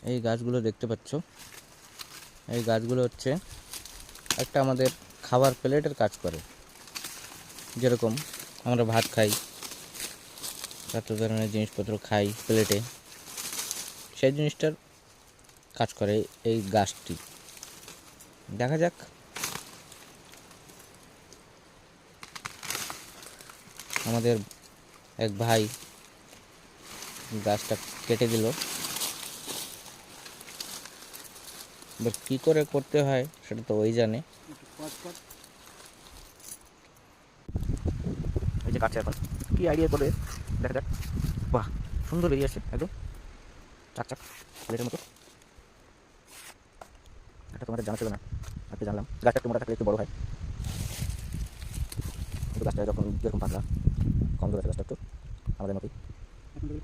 এই গাছগুলো দেখতে পাচ্ছ, এই গাছগুলো হচ্ছে একটা আমাদের খাবার প্লেটের কাজ করে। যেরকম আমরা ভাত খাই, কত ধরনের জিনিসপত্র খাই প্লেটে, সেই জিনিসটার কাজ করে এই গাছটি। দেখা যাক। আমাদের এক ভাই গাছটা কেটে দিল, এবার কী করে করতে হয় সেটা তো ওই জানে। এই যে কাটছে এখন, কী আইডিয়া করে দেখা যাক। বাহ, সুন্দর বেরিয়ে আসছে, একদম চাকচাক প্লেটের মতো। এটা তোমাদের জানা ছিল না, আজকে জানলাম। গাছটা একটু মোটা থাকলে একটু বড় হয়, কিন্তু গাছটা যখন যেরকম পাতলা কম জোর আছে গাছটা একটু আমাদের মতোই।